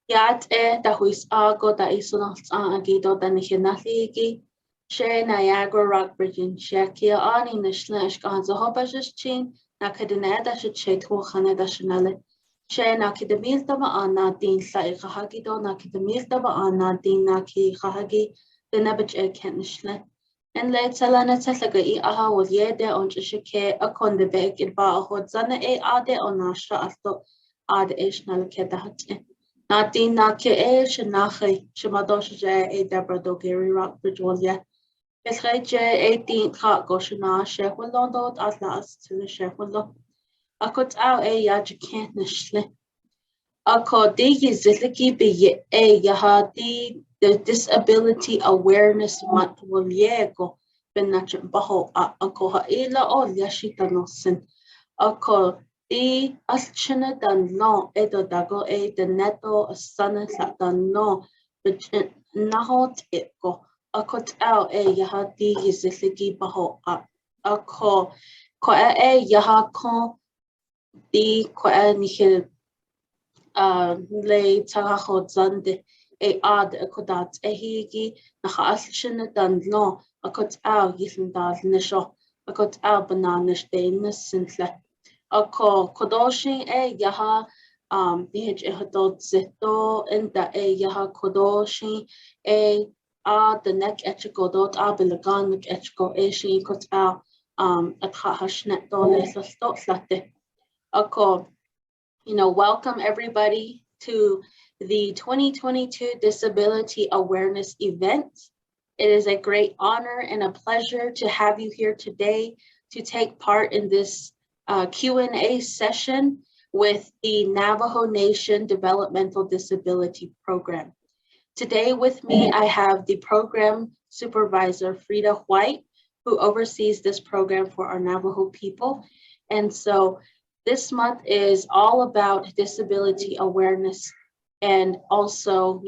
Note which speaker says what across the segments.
Speaker 1: Yat da huis ago da isonals agido da nichinathligi. She Niagara Rockbridge in Shekia ani nishlish ganza hobajishin na kadineda should she tuchane da chanele. She na kidamilta ba anna din sa ikahagido na kidamilta ba anna din na ki kahagi the nebach kent nishle. En leit salana telaga I aha was yede on shike a konde beg it ba hod zana ade on nashra alto ad ishnal kedahat. Nadine Naki Shanachi, Shimadosh Deborah Gary Rockbridge was yet. It's like 18 cat goshana, Sheffield London at last to the Sheffield. I could out yaj can't nishle. I could dig is ziliki be yahadi the disability awareness month will yego. Ben nachin baho a koha ila or yashita nosin. Ako di alchina dan no edo dago the neto sana dan no but nahot eko ako tao yaha di yisiligi baho ako ko yaha ko di ko nihil le tagaho zande ad ako dat higi naha alchina dan no ako tao yisindal nisho ako tao bananas denis sintle Ako kodoshi yaha bih ehadot zito inda yaha kodoshi the neck etchikodot bilagan nek etchiko shi kota atha hashnet dole slastot slatte. Ako, welcome everybody to the 2022 Disability Awareness event. It is a great honor and a pleasure to have you here today to take part in this Q&A session with the Navajo Nation Developmental Disability Program. Today with me, I have the program supervisor, Frida White, who oversees this program for our Navajo people. And so this month is all about disability awareness and also,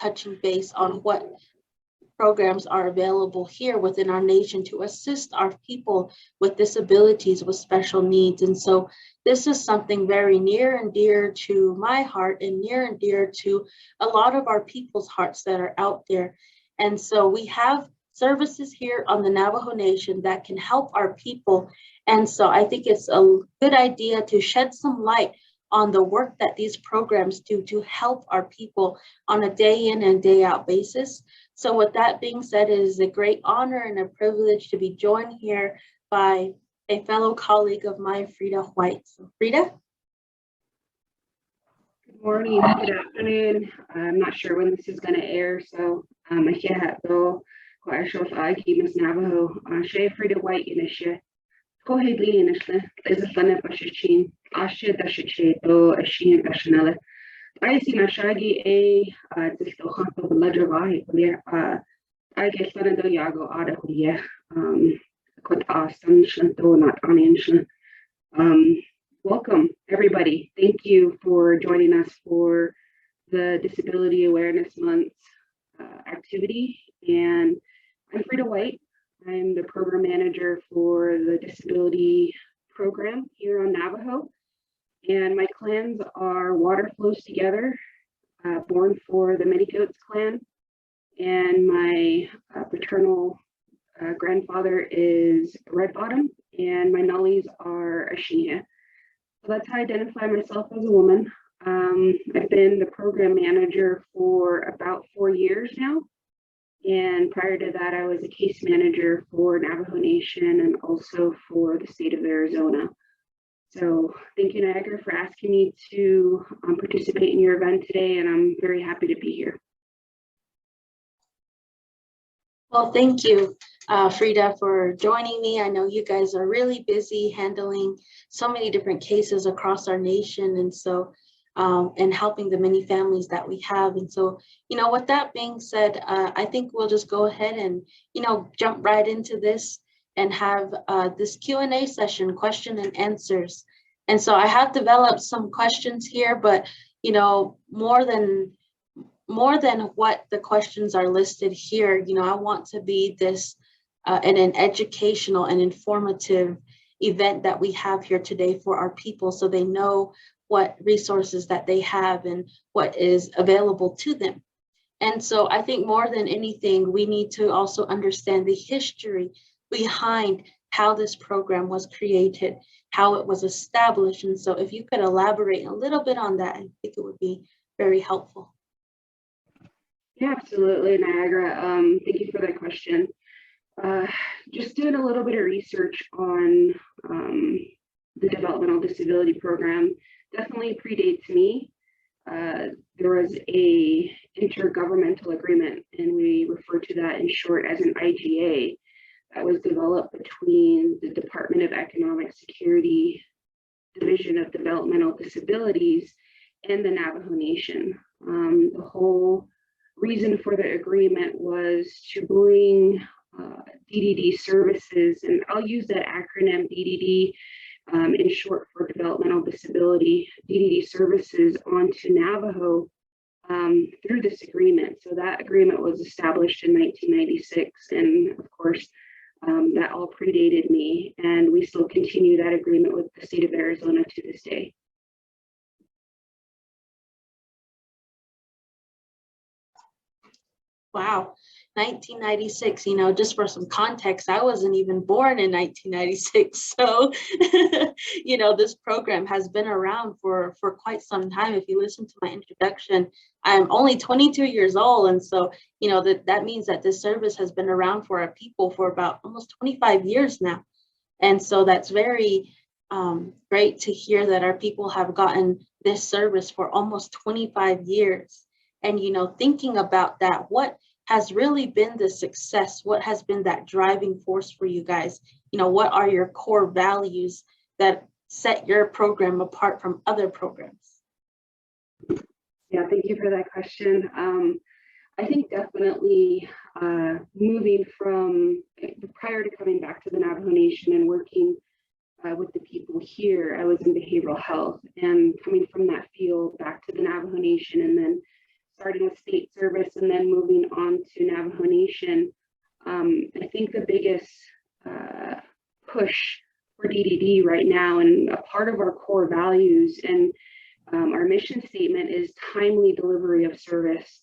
Speaker 1: touching base on what programs are available here within our nation to assist our people with disabilities with special needs. And so this is something very near and dear to my heart and near and dear to a lot of our people's hearts that are out there. And so we have services here on the Navajo Nation that can help our people. And so I think it's a good idea to shed some light on the work that these programs do to help our people on a day in and day out basis. So with that being said, it is a great honor and a privilege to be joined here by a fellow colleague of mine, Frida White. So Frida?
Speaker 2: Good morning, good afternoon. I'm not sure when this is going to air, so I can't go quite sure if I keep Miss Navajo. She Frida White in a she. Go ahead, Lee, in a she. There's a fun of a she. I should dash it, though, a she and Gashanella. I see my shaggy this to hunt of the ledger by here. I get fun of the yago out of here. Could ask some shanto, not onion. Welcome, everybody. Thank you for joining us for the Disability Awareness Month activity. And I'm Frida White. I'm the program manager for the disability program here on Navajo. And my clans are Water Flows Together, born for the Many Goats clan. And my paternal grandfather is Red Bottom, and my nullies are Ashinia. So that's how I identify myself as a woman. I've been the program manager for about 4 years now. And prior to that, I was a case manager for Navajo Nation and also for the state of Arizona. So thank you, Niagara, for asking me to participate in your event today, and I'm very happy to be here.
Speaker 1: Well, thank you, Frida, for joining me. I know you guys are really busy handling so many different cases across our nation, and so and helping the many families that we have. And so, with that being said, I think we'll just go ahead and, jump right into this and have this Q&A session, question and answers. And so I have developed some questions here, but, more than what the questions are listed here, I want to be this an educational and informative event that we have here today for our people, so they know what resources that they have and what is available to them. And so I think more than anything, we need to also understand the history behind how this program was created, how it was established. And so if you could elaborate a little bit on that, I think it would be very helpful.
Speaker 2: Yeah, absolutely, Niagara. Thank you for that question. Just doing a little bit of research on the developmental disability program definitely predates me. There was a intergovernmental agreement, and we refer to that in short as an IGA, that was developed between the Department of Economic Security, Division of Developmental Disabilities, and the Navajo Nation. The whole reason for the agreement was to bring DDD services, and I'll use that acronym DDD in short for developmental disability, DDD services onto Navajo through this agreement. So that agreement was established in 1996, and of course, that all predated me, and we still continue that agreement with the state of Arizona to this day.
Speaker 1: Wow, 1996, you know, just for some context, I wasn't even born in 1996. So, you know, this program has been around for quite some time. If you listen to my introduction, I'm only 22 years old. And so, you know, that means that this service has been around for our people for about almost 25 years now. And so that's very great to hear that our people have gotten this service for almost 25 years. And, you know, thinking about that, what has really been the success? What has been that driving force for you guys? You know, what are your core values that set your program apart from other programs?
Speaker 2: Yeah, thank you for that question. I think definitely moving from prior to coming back to the Navajo Nation and working with the people here, I was in behavioral health, and coming from that field back to the Navajo Nation, and then starting with state service and then moving on to Navajo Nation. I think the biggest push for DDD right now, and a part of our core values and our mission statement, is timely delivery of service.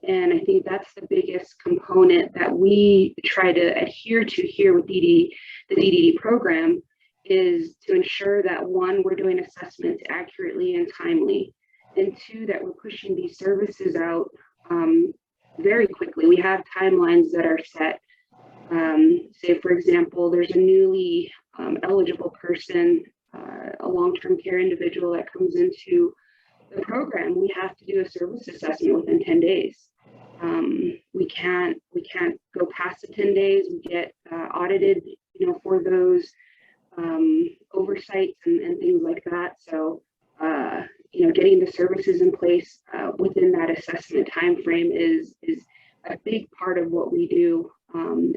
Speaker 2: And I think that's the biggest component that we try to adhere to here with the DDD program, is to ensure that, one, we're doing assessments accurately and timely, and two, that we're pushing these services out very quickly. We have timelines that are set. Say, for example, there's a newly eligible person, a long-term care individual that comes into the program. We have to do a service assessment within 10 days. We can't go past the 10 days. We get audited, you know, for those oversights and things like that. So, you know, getting the services in place within that assessment time frame is a big part of what we do, and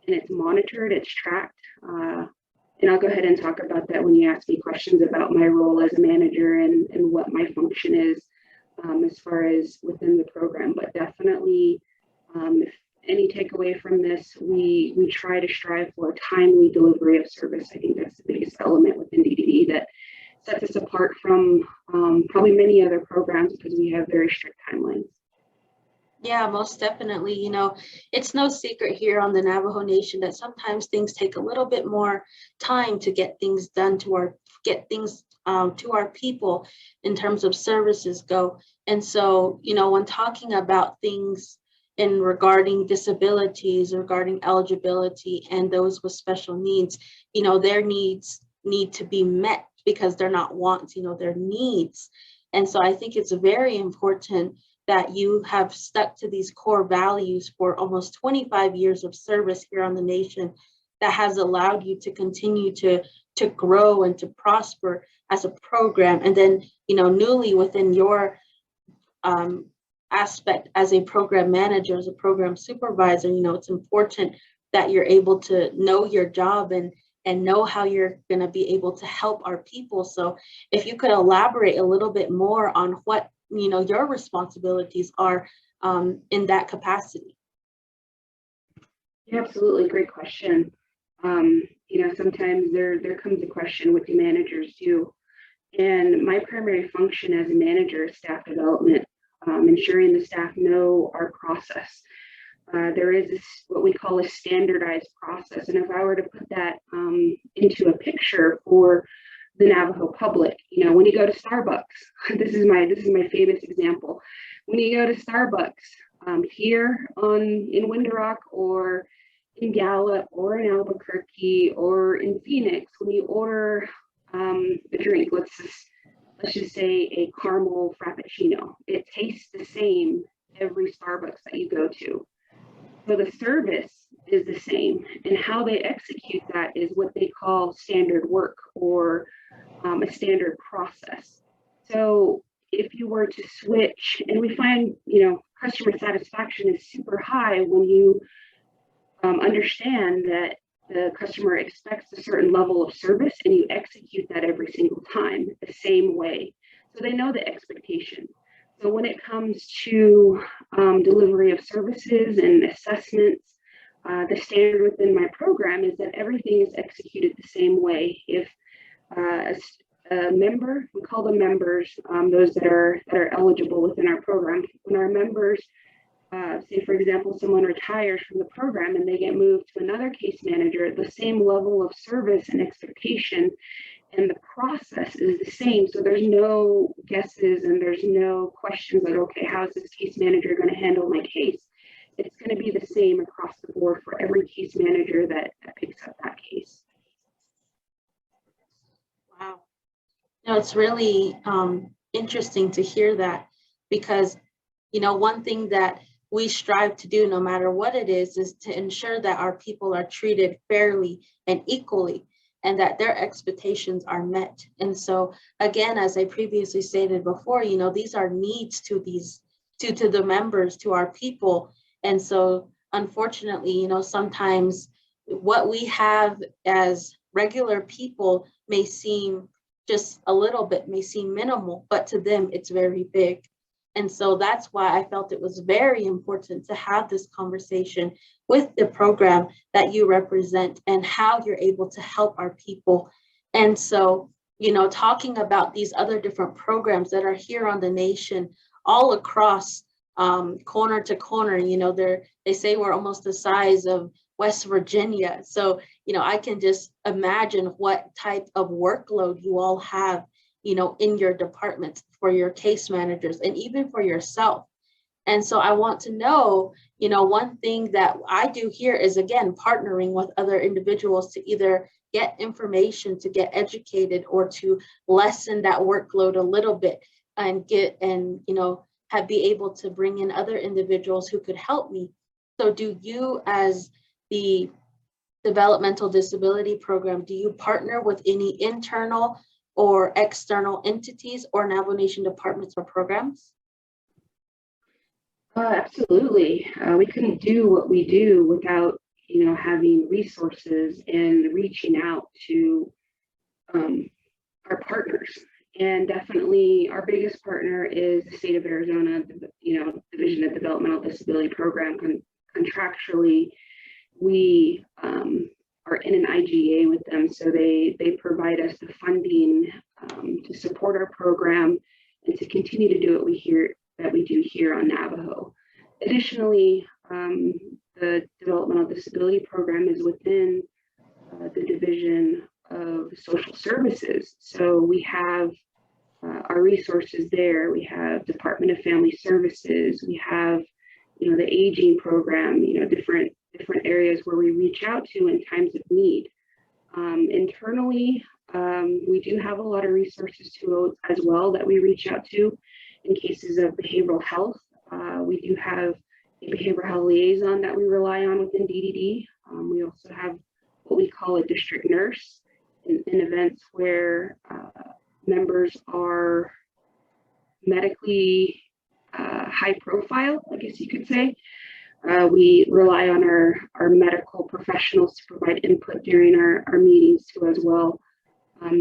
Speaker 2: it's monitored, it's tracked, and I'll go ahead and talk about that when you ask me questions about my role as a manager and what my function is as far as within the program. But definitely, if any takeaway from this, we try to strive for a timely delivery of service. I think that's the biggest element within DDD that sets us apart from probably many other programs, because we have very strict timelines.
Speaker 1: Yeah, most definitely. You know, it's no secret here on the Navajo Nation that sometimes things take a little bit more time to get things done to our people in terms of services go. And so, you know, when talking about things in regarding disabilities, regarding eligibility, and those with special needs, you know, their needs need to be met, because they're not wants, you know, they're needs. And so I think it's very important that you have stuck to these core values for almost 25 years of service here on the nation, that has allowed you to continue to grow and to prosper as a program. And then, you know, newly within your aspect as a program manager, as a program supervisor, you know, it's important that you're able to know your job and know how you're going to be able to help our people. So if you could elaborate a little bit more on what, you know, your responsibilities are in that capacity.
Speaker 2: Yeah, absolutely. Great question. You know, sometimes there comes a question, what do managers do? And my primary function as a manager is staff development, ensuring the staff know our process. There is what we call a standardized process. And if I were to put that into a picture for the Navajo public, you know, when you go to Starbucks, this is my famous example. When you go to Starbucks here in Window or in Gallup or in Albuquerque or in Phoenix, when you order a drink, let's just say a caramel frappuccino, it tastes the same every Starbucks that you go to. So the service is the same, and how they execute that is what they call standard work or a standard process. So if you were to switch, and we find, you know, customer satisfaction is super high when you understand that the customer expects a certain level of service and you execute that every single time the same way. So they know the expectation. So when it comes to delivery of services and assessments, the standard within my program is that everything is executed the same way. If a member, we call them members, those that are eligible within our program, when our members, say for example, someone retires from the program and they get moved to another case manager, the same level of service and expectation and the process is the same. So there's no guesses and there's no questions like, okay, how is this case manager going to handle my case? It's going to be the same across the board for every case manager that picks up that case.
Speaker 1: Wow. No, it's really interesting to hear that, because, you know, one thing that we strive to do no matter what it is to ensure that our people are treated fairly and equally, and that their expectations are met. And so again, as I previously stated before, you know, these are needs to the members, to our people. And so unfortunately, you know, sometimes what we have as regular people may seem just a little bit, may seem minimal, but to them it's very big. And so that's why I felt it was very important to have this conversation with the program that you represent and how you're able to help our people. And so, you know, talking about these other different programs that are here on the nation, all across corner to corner, you know, they say we're almost the size of West Virginia. So, you know, I can just imagine what type of workload you all have, you know, in your departments for your case managers and even for yourself. And so I want to know, you know, one thing that I do here is, again, partnering with other individuals to either get information, to get educated, or to lessen that workload a little bit and you know, be able to bring in other individuals who could help me. So do you, as the Developmental Disability Program, do you partner with any internal or external entities or Navajo Nation departments or programs?
Speaker 2: Absolutely. We couldn't do what we do without, you know, having resources and reaching out to our partners. And definitely our biggest partner is the state of Arizona, you know, Division of Developmental Disability Program. Contractually, we are in an IGA with them, so they provide us the funding to support our program and to continue to do what we do here on Navajo. Additionally, the Developmental Disability Program is within the Division of Social Services. So we have our resources there. We have Department of Family Services. We have, you know, the aging program, you know, different areas where we reach out to in times of need. Internally, we do have a lot of resources too as well that we reach out to in cases of behavioral health. We do have a behavioral health liaison that we rely on within DDD. We also have what we call a district nurse in events where members are medically high profile, I guess you could say. We rely on our medical professionals to provide input during our meetings too as well.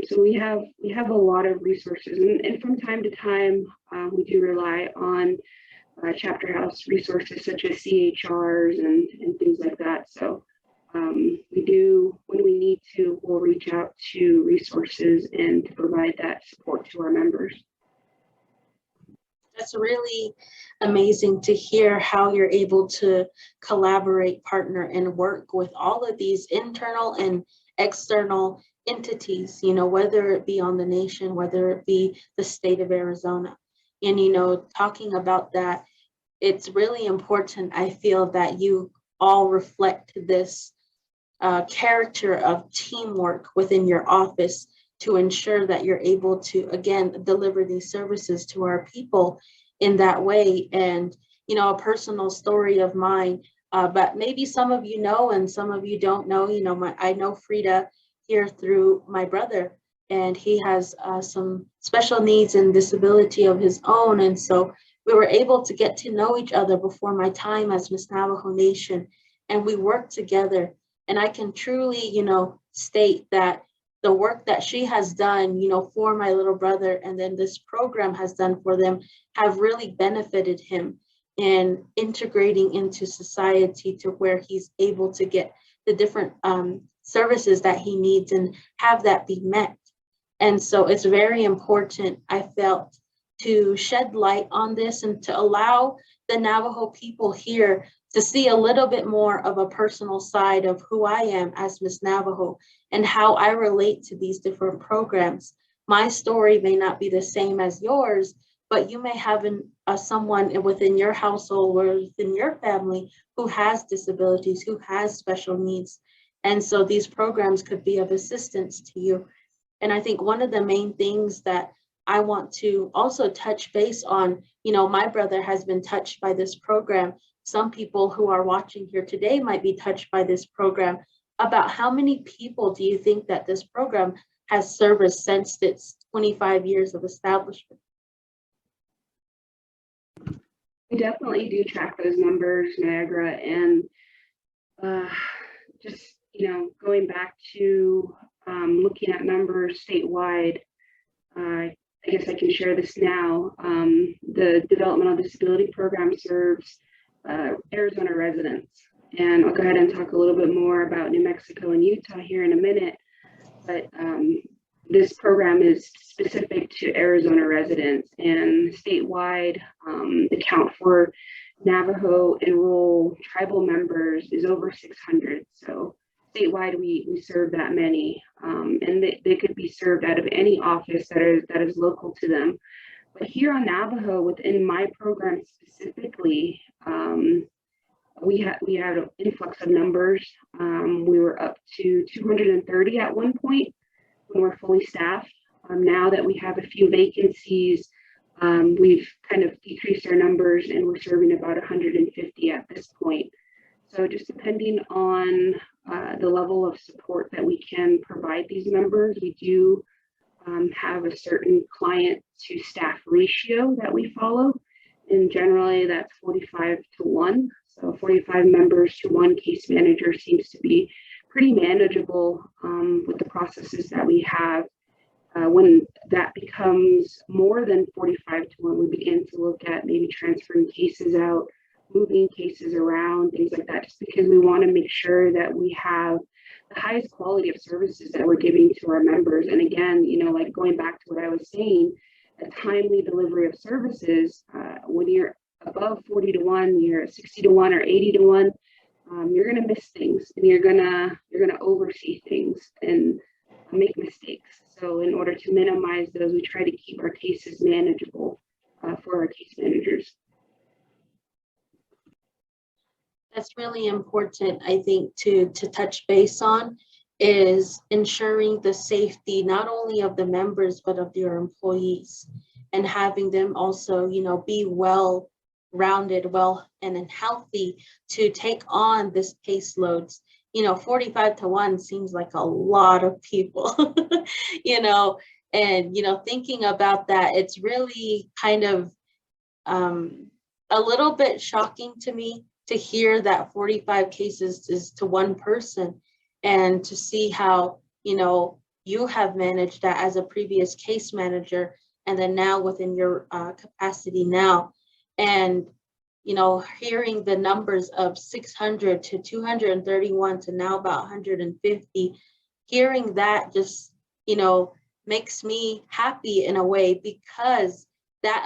Speaker 2: So we have a lot of resources, and from time to time we do rely on chapter house resources such as CHRs and things like that. So we do, when we need to, we'll reach out to resources and to provide that support to our members.
Speaker 1: That's really amazing to hear how you're able to collaborate, partner, and work with all of these internal and external entities, you know, whether it be on the nation, whether it be the state of Arizona. And, you know, talking about that, it's really important, I feel, that you all reflect this character of teamwork within your office to ensure that you're able to, again, deliver these services to our people in that way. And, you know, a personal story of mine, but maybe some of you know and some of you don't know, you know, I know Frida here through my brother, and he has some special needs and disability of his own. And so we were able to get to know each other before my time as Miss Navajo Nation, and we worked together. And I can truly, you know, state that the work that she has done, you know, for my little brother, and then this program has done for them, have really benefited him in integrating into society to where he's able to get the different services that he needs and have that be met. And so it's very important, I felt, to shed light on this and to allow the Navajo people here to see a little bit more of a personal side of who I am as Miss Navajo and how I relate to these different programs. My story may not be the same as yours, but you may have someone within your household or within your family who has disabilities, who has special needs. And so these programs could be of assistance to you. And I think one of the main things that I want to also touch base on, you know, my brother has been touched by this program. Some people who are watching here today might be touched by this program. About how many people do you think that this program has serviced since its 25 years of establishment?
Speaker 2: We definitely do track those numbers, Niagara, and just, you know, going back to looking at numbers statewide, I guess I can share this now. The Developmental Disability Program serves Arizona residents, and I'll go ahead and talk a little bit more about New Mexico and Utah here in a minute, but this program is specific to Arizona residents, and statewide, the count for Navajo and rural tribal members is over 600. So statewide, we serve that many, and they could be served out of any office that is local to them. But here on Navajo, within my program specifically, we had an influx of numbers. We were up to 230 at one point when we're fully staffed. Now that we have a few vacancies, we've kind of decreased our numbers, and we're serving about 150 at this point. So just depending on the level of support that we can provide these members, we do have a certain client to staff ratio that we follow. And generally that's 45 to 1. So 45 members to 1 case manager seems to be pretty manageable with the processes that we have. When that becomes more than 45 to 1, we begin to look at maybe transferring cases out, moving cases around, things like that, just because we want to make sure that we have the highest quality of services that we're giving to our members. And again, you know, like going back to what I was saying, a timely delivery of services, when you're above 40 to 1, you're 60 to 1 or 80 to 1, you're going to miss things, and you're going to oversee things and make mistakes. So in order to minimize those, we try to keep our cases manageable for our case managers.
Speaker 1: That's really important, I think, to touch base on, is ensuring the safety not only of the members but of your employees, and having them also, you know, be well-rounded, well and healthy to take on this caseloads. You know, 45 to 1 seems like a lot of people, you know, and, you know, thinking about that, it's really kind of a little bit shocking to me to hear that 45 cases is to 1 person, and to see how, you know, you have managed that as a previous case manager, and then now within your capacity now. And, you know, hearing the numbers of 600 to 231 to now about 150, hearing that just, makes me happy in a way, because that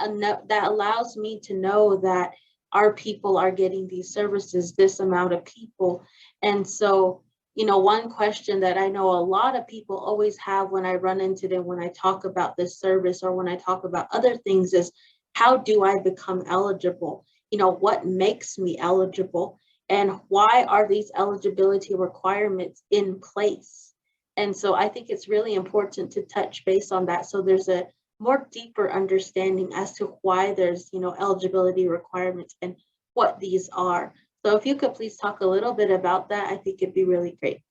Speaker 1: allows me to know that our people are getting these services, this amount of people. And so, one question that I know a lot of people always have when I run into them, when I talk about this service or when I talk about other things, is how do I become eligible? What makes me eligible? And why are these eligibility requirements in place? And so I think it's really important to touch base on that, so there's a more deeper understanding as to why there's, eligibility requirements and what these are. So if you could please talk a little bit about that, I think it'd be really great.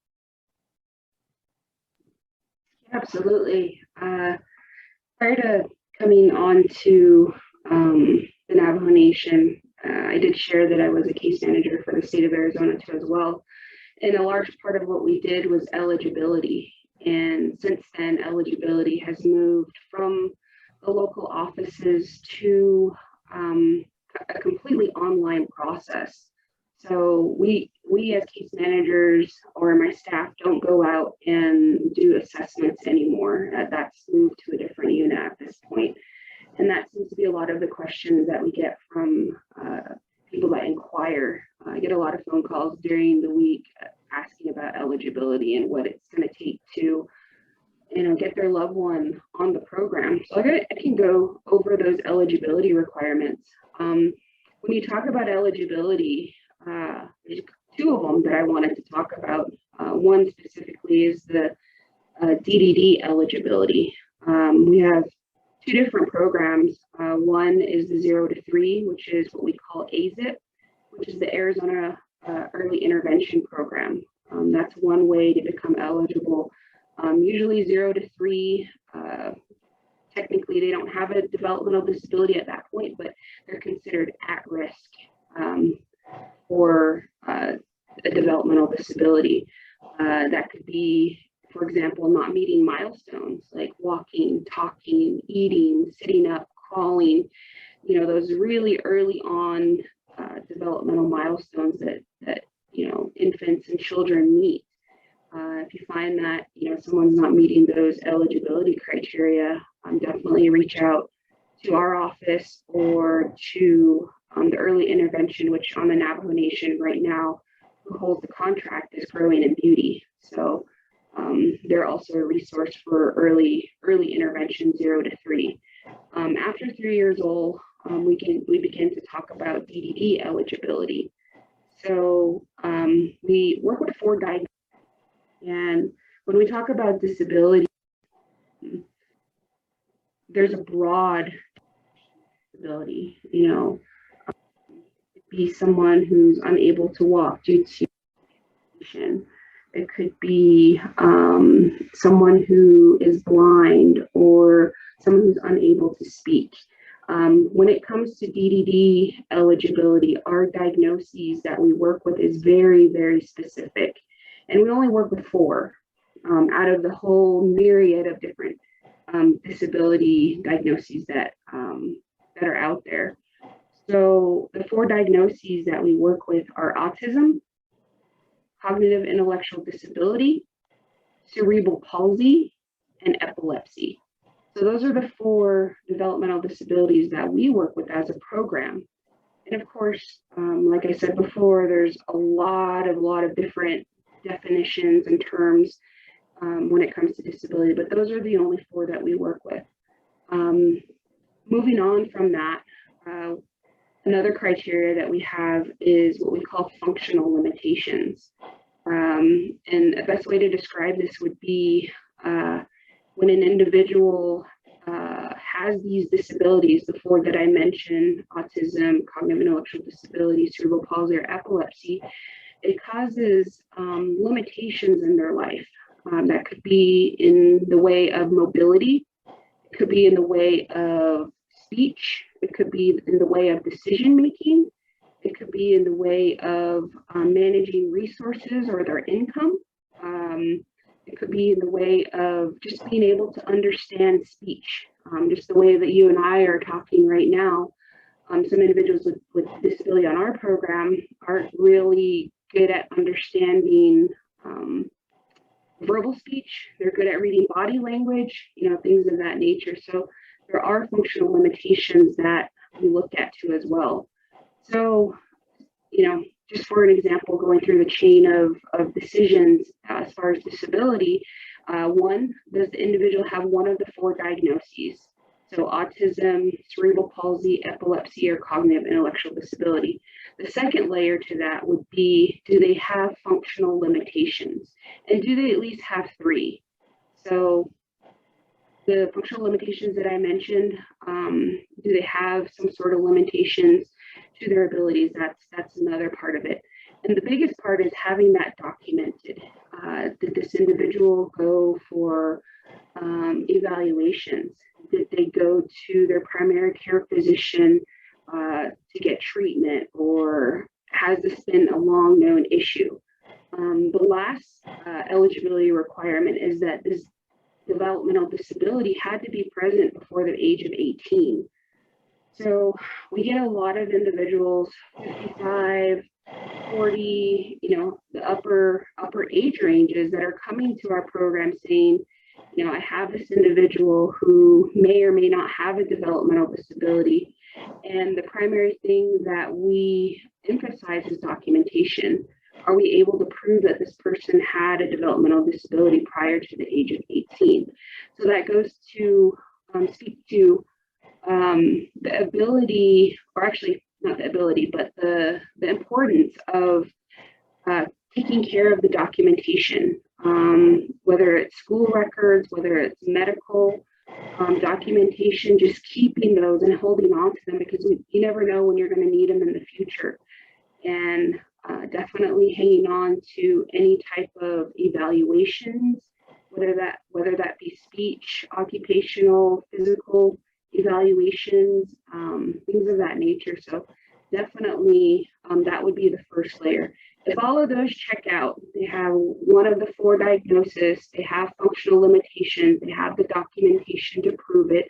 Speaker 2: Absolutely. Prior to coming on to the Navajo Nation, I did share that I was a case manager for the state of Arizona too as well. And a large part of what we did was eligibility. And since then, eligibility has moved from the local offices to a completely online process. So we as case managers or my staff don't go out and do assessments anymore. That's moved to a different unit at this point. And that seems to be a lot of the questions that we get from people that inquire. I get a lot of phone calls during the week asking about eligibility and what it's going to take to, get their loved one on the program. So I can go over those eligibility requirements. When you talk about eligibility, there's two of them that I wanted to talk about. One specifically is the DDD eligibility. We have two different programs. One is the 0 to 3, which is what we call AZIP, which is the Arizona Early Intervention Program. That's one way to become eligible. Usually 0 to 3, technically they don't have a developmental disability at that point, but they're considered at risk for a developmental disability. That could be, for example, not meeting milestones like walking, talking, eating, sitting up, crawling, those really early on developmental milestones that infants and children meet. If you find that someone's not meeting those eligibility criteria, definitely reach out to our office or to the early intervention, which on the Navajo Nation right now, who holds the contract, is Growing in Beauty. So they're also a resource for early intervention 0 to 3. After 3 years old, we begin to talk about DDD eligibility. So we work with 4 diagnoses, and when we talk about disability, there's a broad disability. It could be someone who's unable to walk due to condition. It could be someone who is blind or someone who's unable to speak. When it comes to DDD eligibility, our diagnoses that we work with is very, very specific. And we only work with 4 out of the whole myriad of different disability diagnoses that are out there. So the 4 diagnoses that we work with are autism, cognitive intellectual disability, cerebral palsy, and epilepsy. So those are the 4 developmental disabilities that we work with as a program. And of course, like I said before, there's a lot of different definitions and terms when it comes to disability, but those are the only 4 that we work with. Moving on from that, another criteria that we have is what we call functional limitations. And the best way to describe this would be when an individual has these disabilities, the 4 that I mentioned, autism, cognitive intellectual disability, cerebral palsy, or epilepsy, it causes limitations in their life. That could be in the way of mobility, it could be in the way of speech, it could be in the way of decision making, it could be in the way of managing resources or their income. It could be in the way of just being able to understand speech, just the way that you and I are talking right now. Some individuals with disability on our program aren't really good at understanding verbal verbal speech, they're good at reading body language, things of that nature. So there are functional limitations that we looked at too as well. So, just for an example, going through the chain of decisions as far as disability, one, does the individual have one of the 4 diagnoses? So autism, cerebral palsy, epilepsy, or cognitive intellectual disability. The second layer to that would be, do they have functional limitations? And do they at least have 3? So the functional limitations that I mentioned, do they have some sort of limitations to their abilities? That's another part of it. And the biggest part is having that documented. Did this individual go for evaluations? Did they go to their primary care physician to get treatment, or has this been a long known issue? The last eligibility requirement is that this developmental disability had to be present before the age of 18. So we get a lot of individuals, 55, 40, the upper age ranges, that are coming to our program saying, I have this individual who may or may not have a developmental disability. And the primary thing that we emphasize is documentation. Are we able to prove that this person had a developmental disability prior to the age of 18? So that goes to speak to the ability, or actually not the ability, but the importance of taking care of the documentation, whether it's school records, whether it's medical documentation, just keeping those and holding on to them, because you never know when you're going to need them in the future. And definitely hanging on to any type of evaluations, whether that be speech, occupational, physical evaluations, things of that nature. So definitely that would be the first layer. If all of those check out, they have one of the 4 diagnoses, they have functional limitations, they have the documentation to prove it,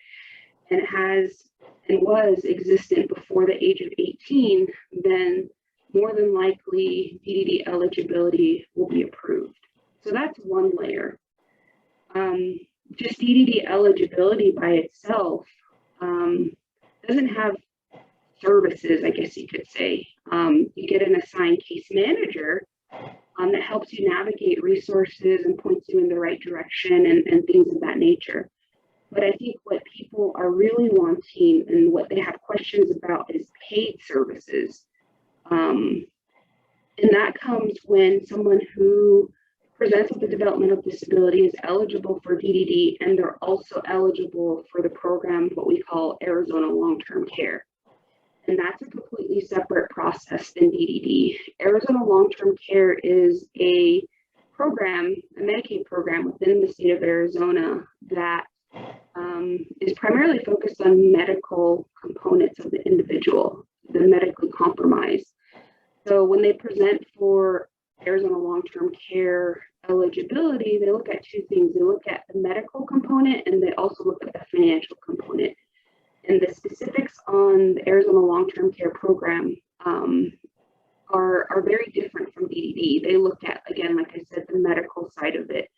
Speaker 2: and it has and was existent before the age of 18, then more than likely DDD eligibility will be approved. So that's one layer. Just DDD eligibility by itself doesn't have services, I guess you could say. You get an assigned case manager that helps you navigate resources and points you in the right direction and things of that nature. But I think what people are really wanting and what they have questions about is paid services. And that comes when someone who presents with a developmental disability is eligible for DDD, and they're also eligible for the program, what we call Arizona long-term care. And that's a completely separate process than DDD. Arizona long-term care is a program, a Medicaid program within the state of Arizona that is primarily focused on medical components of the individual, the medically compromised. So when they present for Arizona long-term care eligibility, they look at 2 things. They look at the medical component, and they also look at the financial component. And the specifics on the Arizona long-term care program are very different from DDD. They look at, again, like I said, the medical side of it.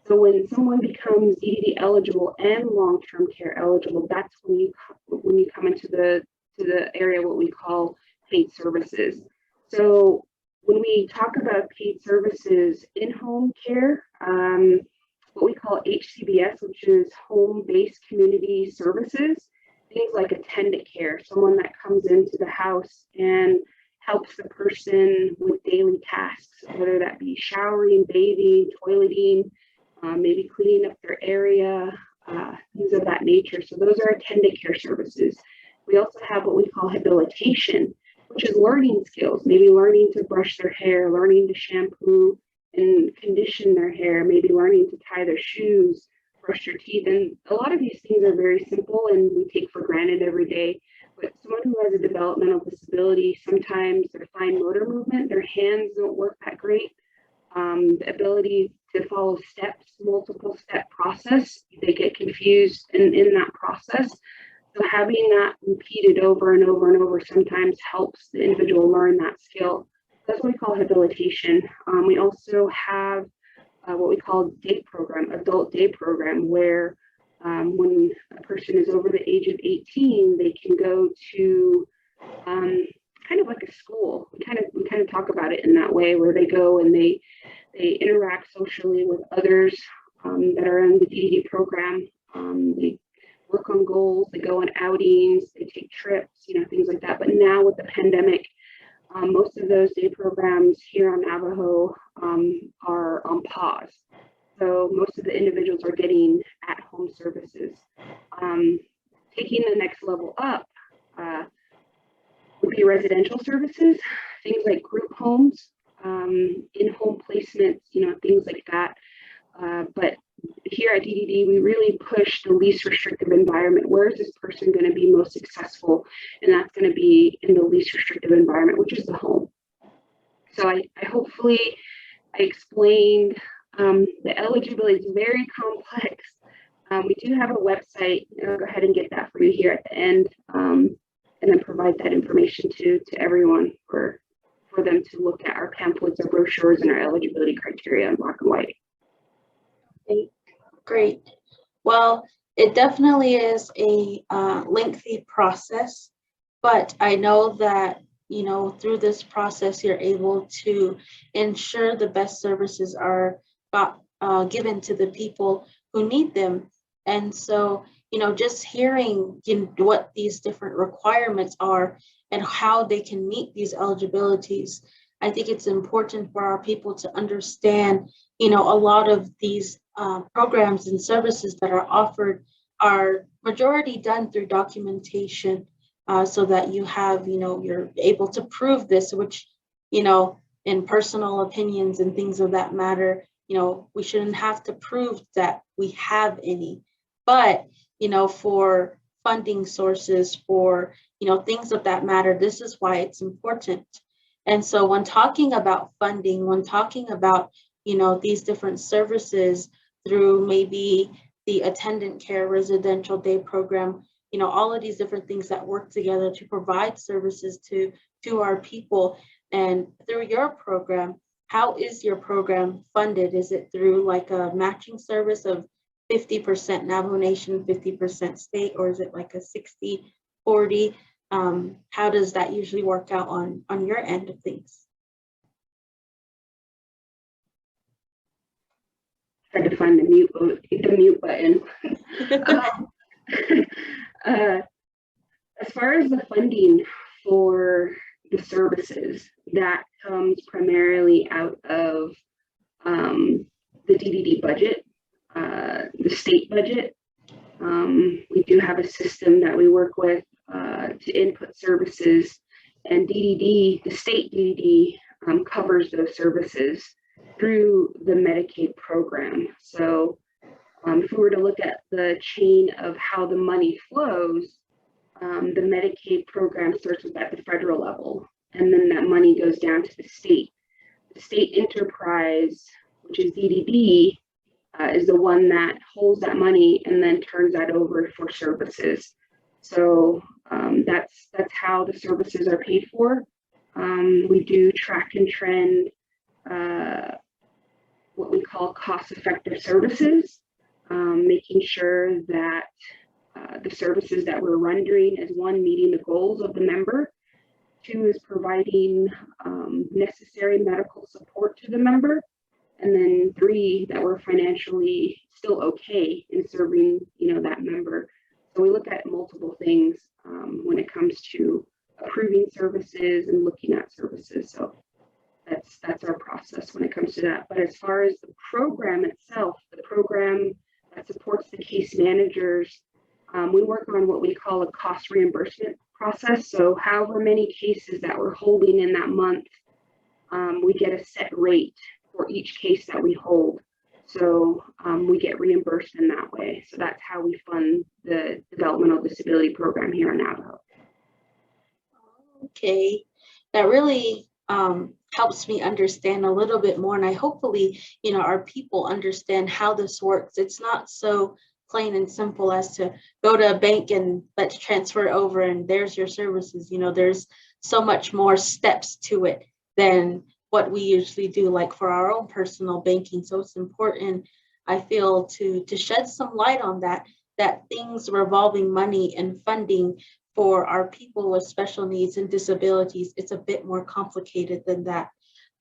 Speaker 2: So when someone becomes DDD eligible and long-term care eligible, that's when you come into the area what we call paid services. So when we talk about paid services, in-home care, what we call HCBS, which is home-based community services, things like attendant care, someone that comes into the house and helps the person with daily tasks, whether that be showering, bathing, toileting, maybe cleaning up their area, things of that nature. So those are attendant care services. We also have what we call habilitation, which is learning skills, maybe learning to brush their hair, learning to shampoo and condition their hair, maybe learning to tie their shoes, brush their teeth. And a lot of these things are very simple and we take for granted every day. But someone who has a developmental disability, sometimes their fine motor movement, their hands don't work that great. The ability to follow steps, multiple step process, they get confused in that process. So having that repeated over and over and over sometimes helps the individual learn that skill. That's what we call habilitation. We also have what we call day program, adult day program, where when a person is over the age of 18, they can go to kind of like a school. We kind of talk about it in that way, where they go and they interact socially with others that are in the DDD program. They work on goals, they go on outings, they take trips, things like that. But now with the pandemic, most of those day programs here on Navajo are on pause. So most of the individuals are getting at-home services. Taking the next level up would be residential services, things like group homes, in-home placements, things like that. But here at DDD, we really push the least restrictive environment. Where is this person going to be most successful? And that's going to be in the least restrictive environment, which is the home. So I hopefully I explained the eligibility is very complex. We do have a website. I'll go ahead and get that for you here at the end, and then provide that information to everyone for them to look at our pamphlets, our brochures, and our eligibility criteria in black and white.
Speaker 1: Great. Well, it definitely is a lengthy process, but I know that, through this process, you're able to ensure the best services are given to the people who need them. And so, just hearing what these different requirements are and how they can meet these eligibilities, I think it's important for our people to understand, a lot of these programs and services that are offered are majority done through documentation, so that you have, you're able to prove this, which, in personal opinions and things of that matter, we shouldn't have to prove that we have any. But, for funding sources, for, things of that matter, this is why it's important. And so when talking about funding, when talking about, these different services through maybe the attendant care residential day program, all of these different things that work together to provide services to our people. And through your program, how is your program funded? Is it through like a matching service of 50% Navajo Nation, 50% state, or is it like a 60-40? How does that usually work out on your end of things?
Speaker 2: Tried to find the mute button. As far as the funding for the services, that comes primarily out of the DDD budget, the state budget. We do have a system that we work with to input services, and DDD, the state DDD, covers those services through the Medicaid program. So if we were to look at the chain of how the money flows, the Medicaid program starts with at the federal level, and then that money goes down to the state. The state enterprise, which is DDD, is the one that holds that money and then turns that over for services. So that's how the services are paid for. We do track and trend what we call cost-effective services, making sure that the services that we're rendering is, one, meeting the goals of the member, two, is providing necessary medical support to the member, and then three, that we're financially still okay in serving, that member. So we look at multiple things when it comes to approving services and looking at services. So that's our process when it comes to that. But as far as the program itself, the program that supports the case managers, we work on what we call a cost reimbursement process. So however many cases that we're holding in that month, we get a set rate for each case that we hold. So we get reimbursed in that way. So that's how we fund the developmental disability program here in Navajo.
Speaker 1: Okay, that really helps me understand a little bit more, and I hopefully, our people understand how this works. It's not so plain and simple as to go to a bank and let's transfer over and there's your services. There's so much more steps to it than what we usually do, like for our own personal banking. So it's important, I feel, to shed some light on that things revolving money and funding for our people with special needs and disabilities, it's a bit more complicated than that.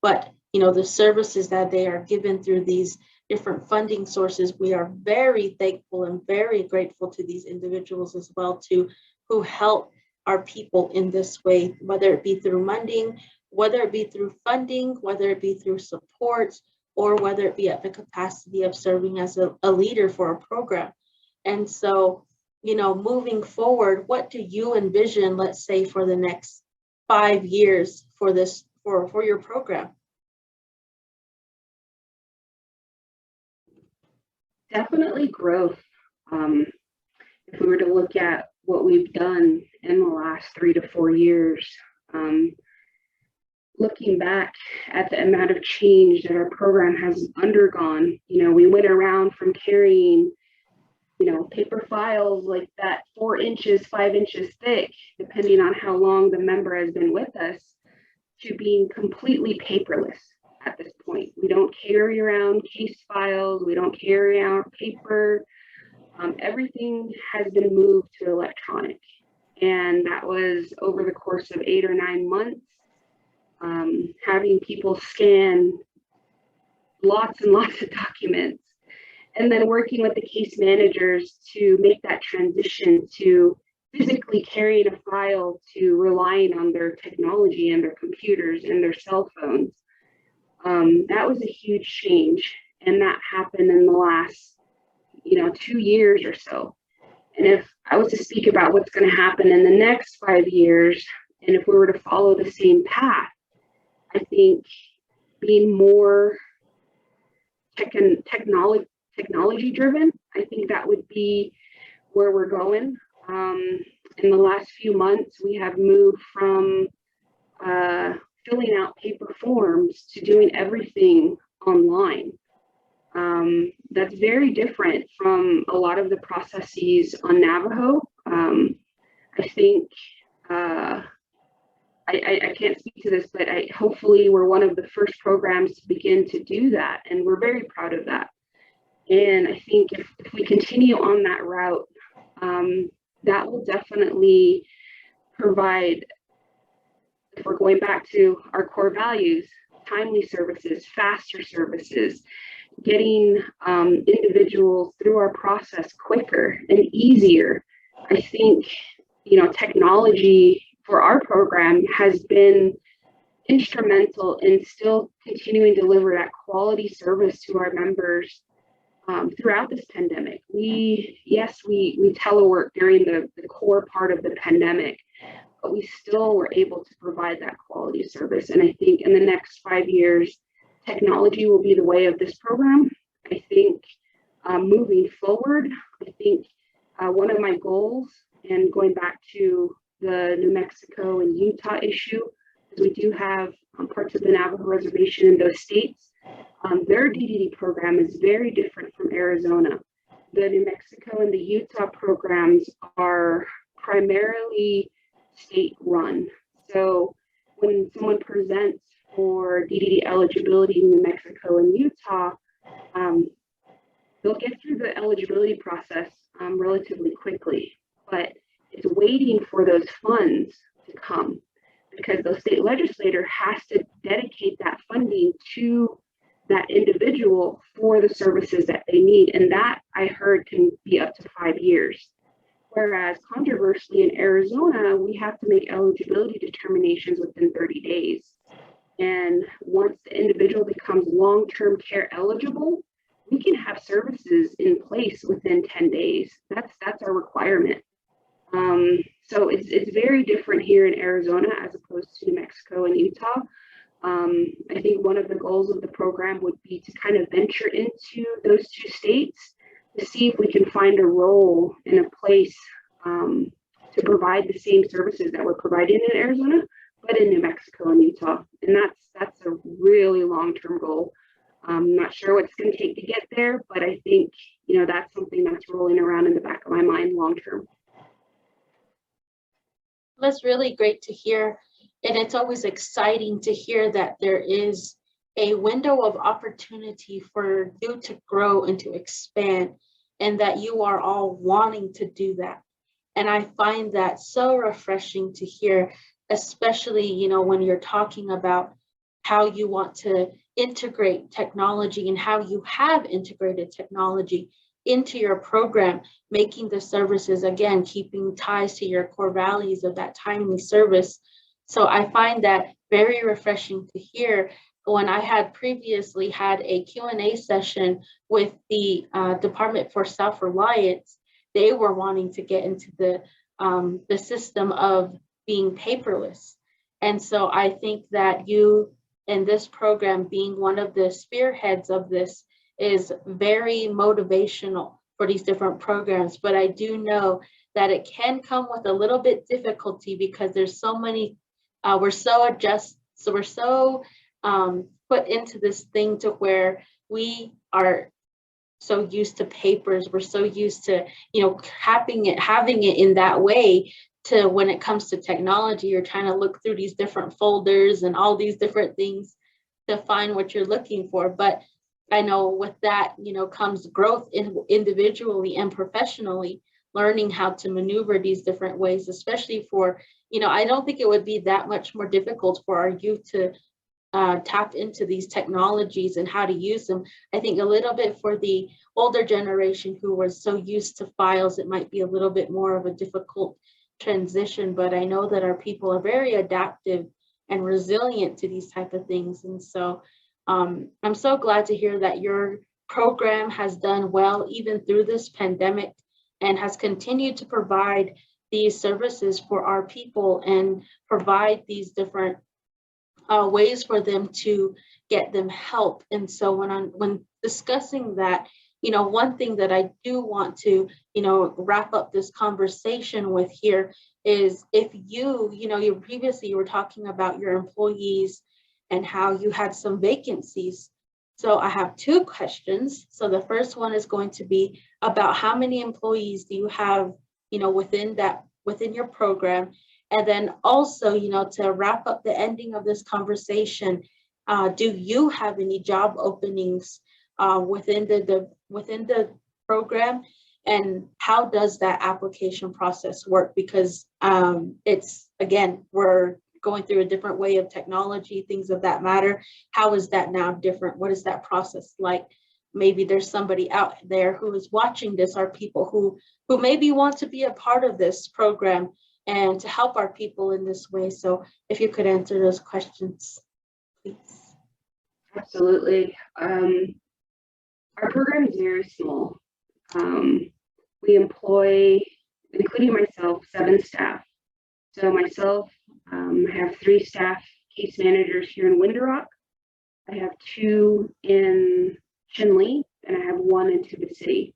Speaker 1: But the services that they are given through these different funding sources, we are very thankful and very grateful to these individuals as well too, who help our people in this way, whether it be through whether it be through funding, whether it be through support, or whether it be at the capacity of serving as a leader for a program. And so, moving forward, what do you envision, let's say, for the next 5 years for this, for your program?
Speaker 2: Definitely growth. If we were to look at what we've done in the last 3 to 4 years, looking back at the amount of change that our program has undergone, we went around from carrying, paper files like that, 4 inches, 5 inches thick, depending on how long the member has been with us, to being completely paperless at this point. We don't carry around case files, we don't carry around paper. Everything has been moved to electronic. And that was over the course of 8 or 9 months, having people scan lots and lots of documents, and then working with the case managers to make that transition to physically carrying a file to relying on their technology and their computers and their cell phones. That was a huge change, and that happened in the last 2 years or so. And if I was to speak about what's going to happen in the next 5 years, and if we were to follow the same path, I think being more technology driven, I think that would be where we're going. In the last few months, we have moved from filling out paper forms to doing everything online. That's very different from a lot of the processes on Navajo. I think I can't speak to this, but hopefully we're one of the first programs to begin to do that, and we're very proud of that. And I think if we continue on that route, that will definitely provide, if we're going back to our core values, timely services, faster services, getting individuals through our process quicker and easier. I think, technology for our program has been instrumental in still continuing to deliver that quality service to our members throughout this pandemic. We telework during the core part of the pandemic, but we still were able to provide that quality service. And I think in the next 5 years, technology will be the way of this program. I think moving forward, I think one of my goals, and going back to the New Mexico and Utah issue, is we do have parts of the Navajo reservation in those states. Their DDD program is very different from Arizona. The New Mexico and the Utah programs are primarily state run. So when someone presents for DDD eligibility in New Mexico and Utah, they'll get through the eligibility process relatively quickly, but it's waiting for those funds to come, because the state legislator has to dedicate that funding to that individual for the services that they need. And that, I heard, can be up to 5 years. Whereas controversially in Arizona, we have to make eligibility determinations within 30 days. And once the individual becomes long-term care eligible, we can have services in place within 10 days. That's our requirement. So it's very different here in Arizona as opposed to New Mexico and Utah. I think one of the goals of the program would be to kind of venture into those 2 states to see if we can find a role in a place to provide the same services that we're providing in Arizona, but in New Mexico and Utah. And that's a really long-term goal. I'm not sure what it's going to take to get there, but I think, that's something that's rolling around in the back of my mind long-term.
Speaker 1: That's really great to hear. And it's always exciting to hear that there is a window of opportunity for you to grow and to expand, and that you are all wanting to do that. And I find that so refreshing to hear, especially, when you're talking about how you want to integrate technology and how you have integrated technology into your program, making the services, again, keeping ties to your core values of that timely service. So I find that very refreshing to hear. When I had previously had a Q&A session with the Department for Self-Reliance, they were wanting to get into the system of being paperless. And so I think that you in this program, being one of the spearheads of this, is very motivational for these different programs. But I do know that it can come with a little bit difficulty because there's so many, we're so put into this thing to where we are so used to papers. We're so used to, having it in that way, to when it comes to technology, you're trying to look through these different folders and all these different things to find what you're looking for. But I know with that, comes growth individually and professionally, learning how to maneuver these different ways, especially for, I don't think it would be that much more difficult for our youth to tap into these technologies and how to use them. I think a little bit for the older generation who was so used to files, it might be a little bit more of a difficult transition, but I know that our people are very adaptive and resilient to these type of things. And so I'm so glad to hear that your program has done well even through this pandemic and has continued to provide these services for our people and provide these different ways for them to get them help. And so when discussing that, one thing that I do want to, wrap up this conversation with here is if you previously were talking about your employees and how you had some vacancies. So I have two questions. So the first one is going to be about how many employees do you have, within your program? And then also, to wrap up the ending of this conversation, do you have any job openings within the program? And how does that application process work? Because it's, again, we're going through a different way of technology, things of that matter. How is that now different? What is that process like? Maybe there's somebody out there who is watching this, or people who maybe want to be a part of this program and to help our people in this way. So if you could answer those questions, please.
Speaker 2: Absolutely. Our program is very small. We employ, including myself, 7 staff. So myself, I have 3 staff case managers here in Winter Rock. I have 2 in Chinle, and I have 1 in Tuba City.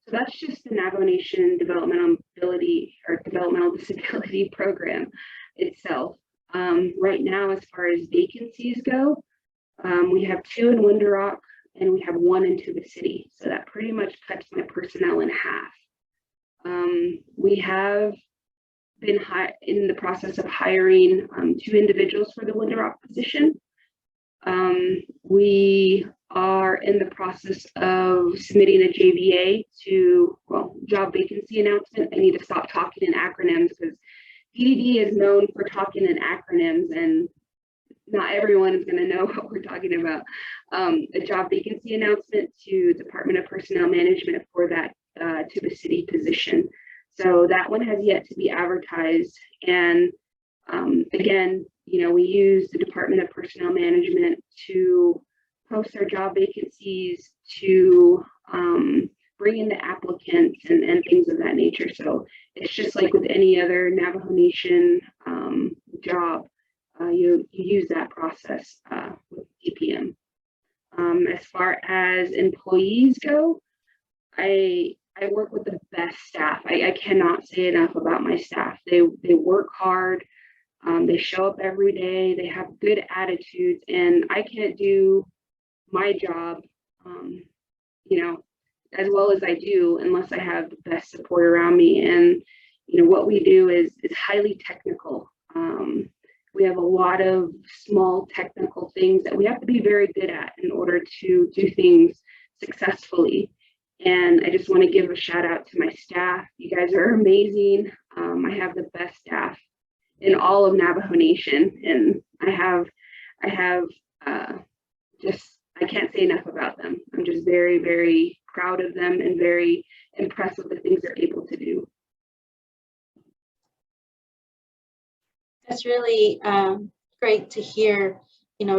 Speaker 2: So that's just the Navajo Nation Developmental Disability Program itself. Right now, as far as vacancies go, we have 2 in Winter Rock and we have 1 in Tuba City. So that pretty much cuts my personnel in half. We have been in the process of hiring 2 individuals for the Winter Rock position. We are in the process of submitting a JVA to, job vacancy announcement. I need to stop talking in acronyms because PDD is known for talking in acronyms and not everyone is going to know what we're talking about. A job vacancy announcement to Department of Personnel Management for that Tuba City position. So that one has yet to be advertised. And again, we use the Department of Personnel Management to post our job vacancies, to bring in the applicants and things of that nature. So it's just like with any other Navajo Nation job, you use that process with DPM. As far as employees go, I work with the best staff. I cannot say enough about my staff. They work hard. They show up every day. They have good attitudes, and I can't do my job, as well as I do unless I have the best support around me. And what we do is highly technical. We have a lot of small technical things that we have to be very good at in order to do things successfully. And I just want to give a shout out to my staff. You guys are amazing. I have the best staff in all of Navajo Nation, and I can't say enough about them. I'm just very, very proud of them and very impressed with the things they're able to do.
Speaker 1: That's really great to hear,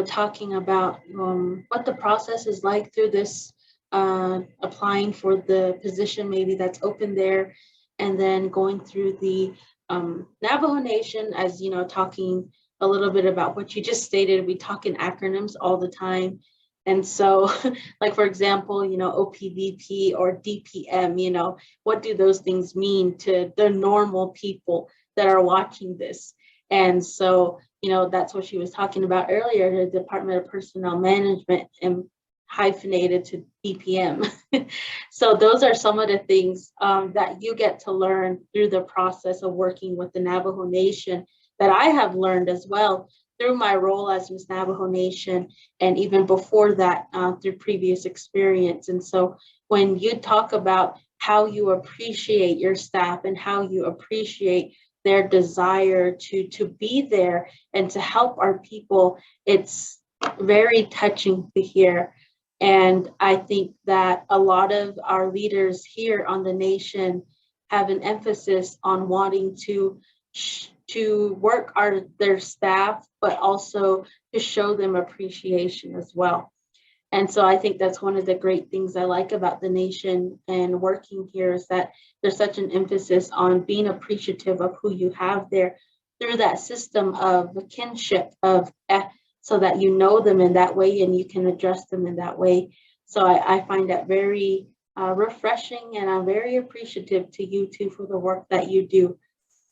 Speaker 1: talking about what the process is like through this applying for the position maybe that's open there, and then going through the Navajo Nation, as talking a little bit about what you just stated. We talk in acronyms all the time. And so, like, for example, OPVP or DPM, what do those things mean to the normal people that are watching this? And so, that's what she was talking about earlier, the Department of Personnel Management, and hyphenated to DPM. So those are some of the things that you get to learn through the process of working with the Navajo Nation that I have learned as well through my role as Miss Navajo Nation, and even before that through previous experience. And so when you talk about how you appreciate your staff and how you appreciate their desire to be there and to help our people, it's very touching to hear. And I think that a lot of our leaders here on the nation have an emphasis on wanting to work their staff, but also to show them appreciation as well. And so I think that's one of the great things I like about the nation and working here, is that there's such an emphasis on being appreciative of who you have there through that system of kinship, so that you know them in that way and you can address them in that way. So I find that very refreshing, and I'm very appreciative to you too for the work that you do.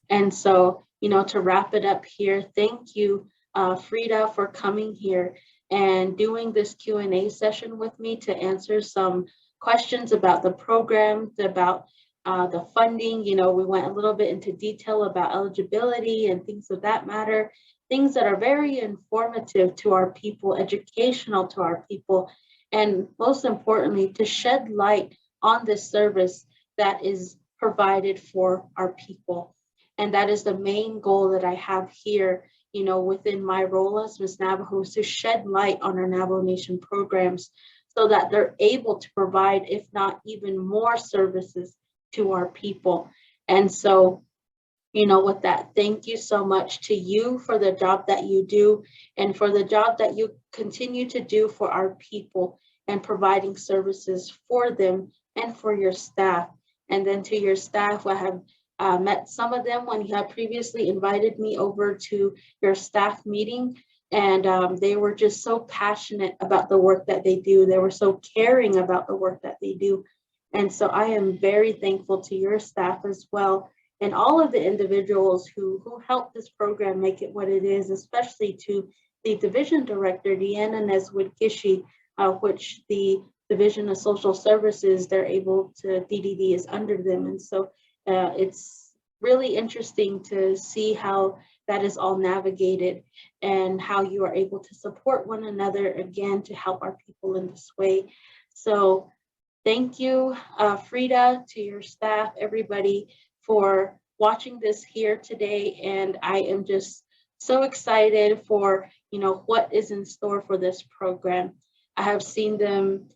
Speaker 1: And so, to wrap it up here, thank you, Frida, for coming here and doing this Q&A session with me to answer some questions about the program, about the funding. We went a little bit into detail about eligibility and things of that matter, things that are very informative to our people, educational to our people, and most importantly, to shed light on this service that is provided for our people. And that is the main goal that I have here, within my role as Miss Navajo, is to shed light on our Navajo Nation programs so that they're able to provide, if not even more services to our people. And so, with that, thank you so much to you for the job that you do and for the job that you continue to do for our people and providing services for them and for your staff. And then to your staff, I have met some of them when you have previously invited me over to your staff meeting, and they were just so passionate about the work that they do. They were so caring about the work that they do. And so I am very thankful to your staff as well, and all of the individuals who helped this program make it what it is, especially to the Division Director, Deanna Neswood-Gishi, which the Division of Social Services, they're able to, DDD is under them. And so it's really interesting to see how that is all navigated and how you are able to support one another, again, to help our people in this way. So thank you, Frida, to your staff, everybody, for watching this here today. And I am just so excited for, what is in store for this program. I have seen them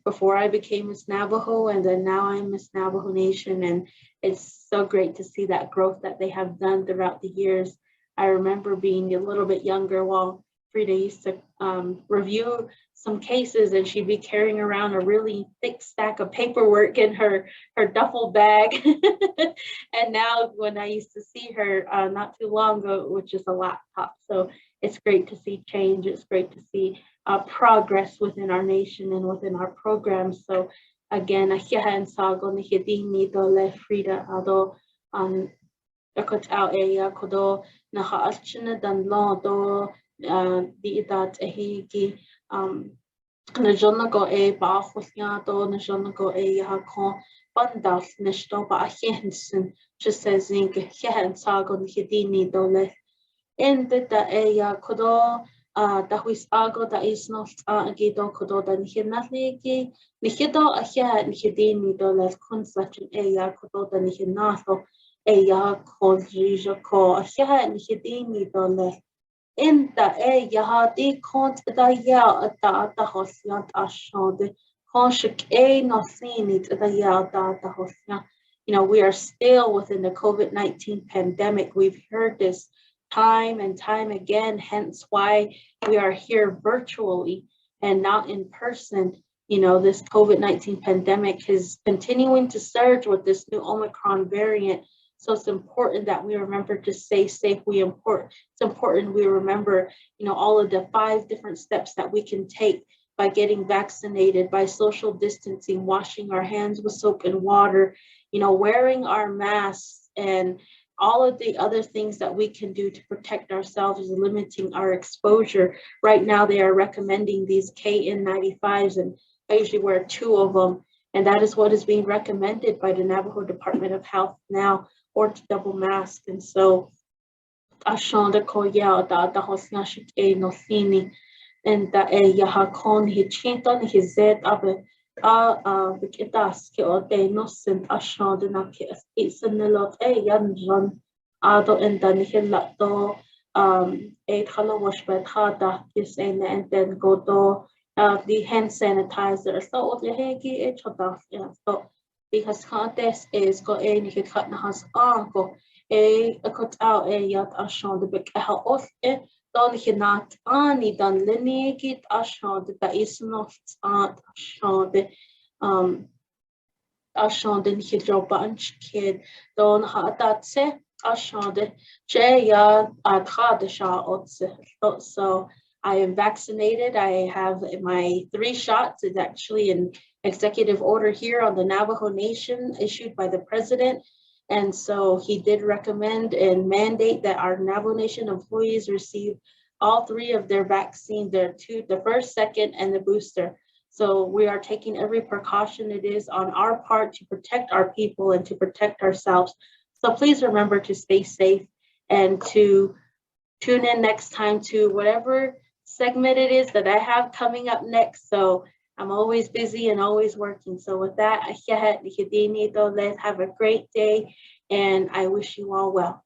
Speaker 1: before I became Miss Navajo, and then now I'm Miss Navajo Nation, and it's so great to see that growth that they have done throughout the years. I remember being a little bit younger while Frida used to review some cases, and she'd be carrying around a really thick stack of paperwork in her duffel bag. And now when I used to see her not too long ago, it was just a laptop. So it's great to see change. It's great to see progress within our nation and within our programs. So again, ahiahan sago ni hidini dole Frida ado akot au ea kodo na haalchina dan lo do di idat ehigi na jonna go e ba khosnya do na jonna go e ha ko bandal nishto ba ahiansen just says ink ahiahan sago ni hidini dole. in the kodo da huis ago da is not agido kodo da nihinatli nihido ahia nihidini do les kunslachin kodo da nihinato kolrijo ko ahia nihidini do les in the di kont da da hosliant ashode konshik no sinit da hosliant. You know, we are still within the COVID-19 pandemic. We've heard this time and time again, hence why we are here virtually and not in person. You know, this COVID-19 pandemic is continuing to surge with this new Omicron variant. So it's important that we remember to stay safe. It's important we remember, you know, all of the 5 different steps that we can take by getting vaccinated, by social distancing, washing our hands with soap and water, you know, wearing our masks, and all of the other things that we can do to protect ourselves, limiting our exposure. Right now, they are recommending these KN95s, and I usually wear 2 of them. And that is what is being recommended by the Navajo Department of Health now, or to double mask. And so, ashonda koya da hosnashik no sini, and da yahakon hichinton hizet abe vikitas ke o de nosin ashonda na ke isanilot yan ron ado and dan hilato halo wash bed hada is and then go to the hand sanitizer. So the hegi so because contest is go in he cut has go a cut out yat ashon the big off don he not ani dan lineage ashon the is not ashon the ashon den he drop bunch kid don ha that se ashon the ya at the shot so I am vaccinated. I have my 3 shots. It's actually an executive order here on the Navajo Nation issued by the president. And so he did recommend and mandate that our Navajo Nation employees receive all 3 of their vaccines, the first, second, and the booster. So we are taking every precaution it is on our part to protect our people and to protect ourselves. So please remember to stay safe and to tune in next time to whatever segment it is that I have coming up next. So I'm always busy and always working. So with that, have a great day and I wish you all well.